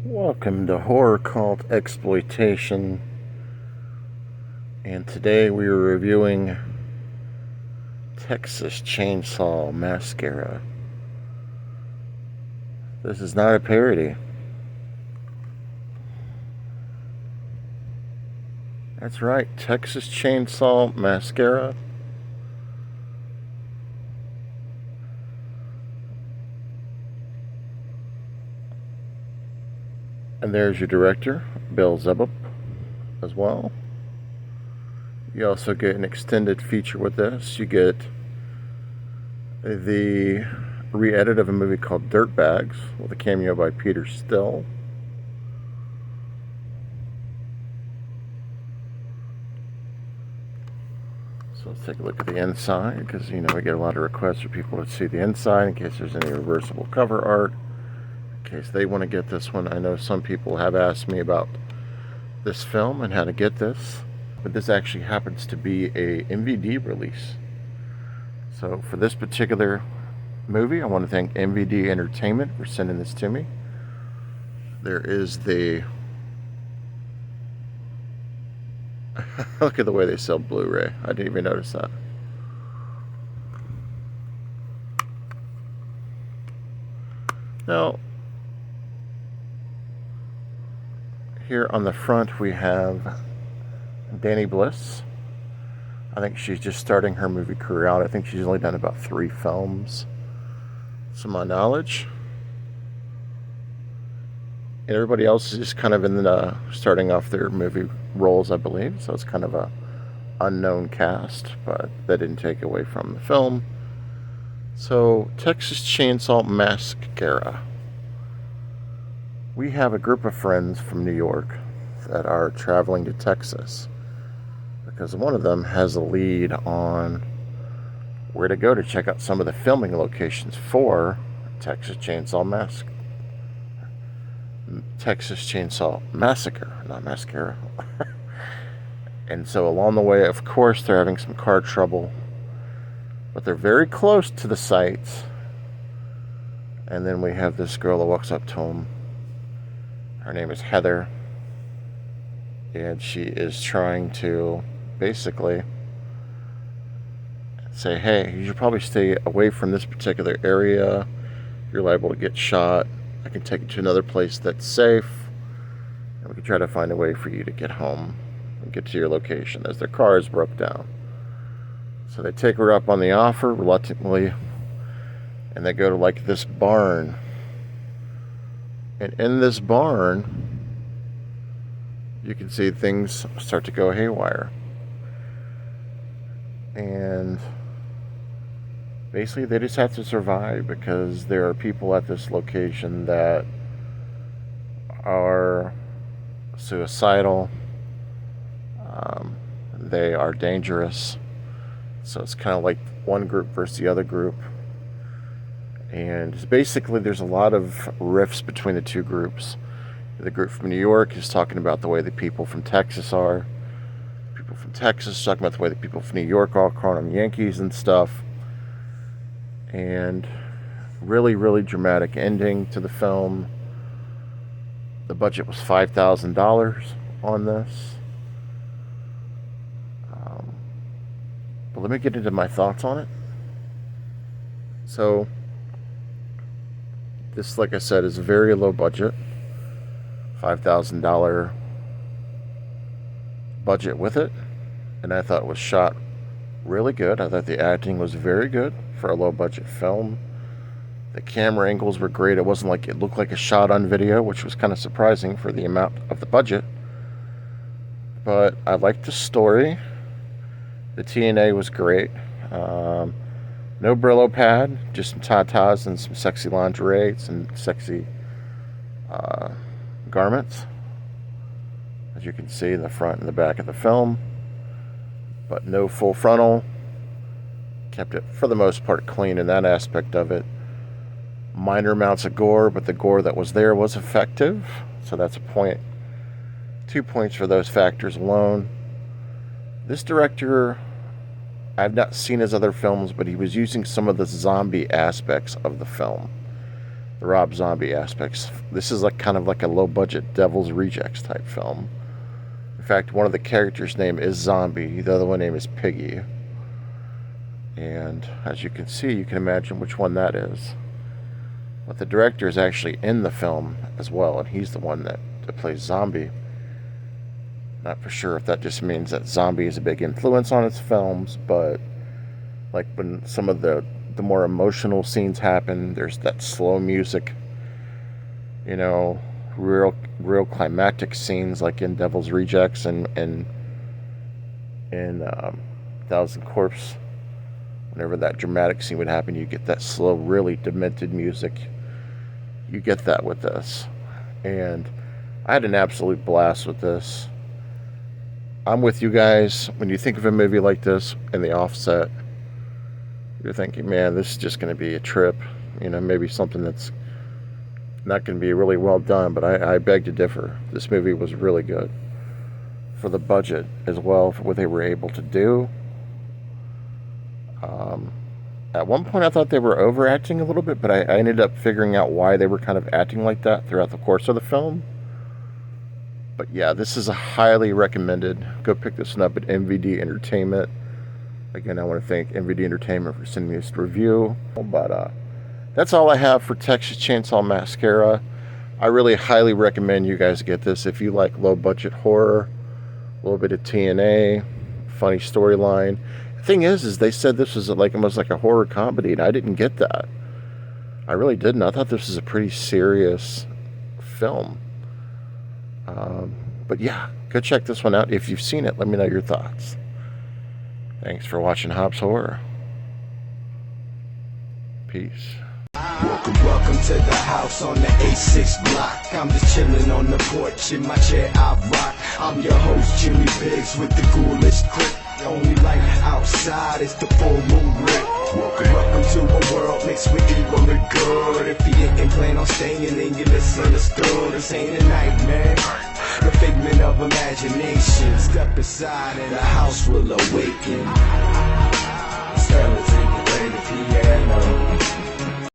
Welcome to Horror Cult Exploitation, and today we are reviewing Texas Chainsaw Massacre. This is not a parody. That's right, Texas Chainsaw Massacre. And there's your director, Bill Zebub, as well. You also get an extended feature with this. You get the re-edit of a movie called Dirtbags with a cameo by Peter Still. So let's take a look at the inside, because we get a lot of requests for people to see the inside in case there's any reversible cover art, in case they want to get this one. I know some people have asked me about this film and how to get this, but this actually happens to be a MVD release. So for this particular movie, I want to thank MVD Entertainment for sending this to me. There is the look at the way they sell Blu-ray. I didn't even notice that. Now, here on the front we have Danny Bliss. I think she's just starting her movie career out. I think she's only done about 3 films, to my knowledge. And everybody else is just kind of in the starting off their movie roles, I believe. So it's kind of a unknown cast, but that didn't take away from the film. So, Texas Chainsaw Massacre. We have a group of friends from New York that are traveling to Texas, because one of them has a lead on where to go to check out some of the filming locations for Texas Chainsaw Massacre. Texas Chainsaw Massacre, not Mascara. And so along the way, of course, they're having some car trouble, but they're very close to the sites. And then we have this girl that walks up to them. Her name is Heather, and she is trying to basically say, hey, you should probably stay away from this particular area. You're liable to get shot. I can take you to another place that's safe, and we can try to find a way for you to get home and get to your location, as their car is broke down. So they take her up on the offer reluctantly, and they go to like this barn. And in this barn, you can see things start to go haywire. And basically, they just have to survive, because there are people at this location that are suicidal. They are dangerous. So it's kind of like one group versus the other group. And basically, there's a lot of rifts between the two groups. The group from New York is talking about the way the people from Texas are. People from Texas talking about the way the people from New York are, calling them Yankees and stuff. And really, really dramatic ending to the film. The budget was $5,000 on this. But let me get into my thoughts on it. So, this, like I said, is very low budget. $5,000 budget with it. And I thought it was shot really good. I thought the acting was very good for a low budget film. The camera angles were great. It wasn't like it looked like a shot on video, which was kind of surprising for the amount of the budget. But I liked the story. The TNA was great. No Brillo pad, just some tatas and some sexy lingerie, some sexy garments, as you can see in the front and the back of the film. But no full frontal. Kept it, for the most part, clean in that aspect of it. Minor amounts of gore, but the gore that was there was effective. So that's a point. 2 points for those factors alone. This director, I've not seen his other films, but he was using some of the zombie aspects of the film. the Rob Zombie aspects. This is like kind of like a low-budget Devil's Rejects type film. In fact, one of the characters' name is Zombie. The other one name is Piggy. And as you can see, you can imagine which one that is. But the director is actually in the film as well, and he's the one that plays Zombie. Not for sure if that just means that Zombie is a big influence on his films, but like when some of the more emotional scenes happen, there's that slow music, you know, real climactic scenes like in Devil's Rejects and in Thousand Corpse. Whenever that dramatic scene would happen, you get that slow, really demented music. You get that with this. And I had an absolute blast with this. I'm with you guys. When you think of a movie like this in the offset, you're thinking, man, this is just going to be a trip. You know, maybe something that's not going to be really well done, but I beg to differ. This movie was really good. For the budget as well, for what they were able to do. At one point I thought they were overacting a little bit, but I ended up figuring out why they were kind of acting like that throughout the course of the film. But yeah, this is a highly recommended. Go pick this one up at MVD Entertainment. Again, I want to thank MVD Entertainment for sending me this review. But that's all I have for Texas Chainsaw Mascara. I really highly recommend you guys get this if you like low-budget horror, a little bit of TNA, funny storyline. The thing is they said this was like almost like a horror comedy, and I didn't get that. I really didn't. I thought this was a pretty serious film. But yeah, go check this one out. If you've seen it, let me know your thoughts. Thanks for watching Hobbs Horror. Peace. Welcome to the house on the A6 block. I'm just chilling on the porch in my chair I rock. I'm your host Jimmy Biggs with the ghoulish clip. The only light outside is the full moon grip. Welcome to a world mixed with evil and good. If you ain't plan on staying, then you misunderstood. This ain't a nightmare, the figment of imagination. Step aside and the house will awaken. Skeletons play the piano.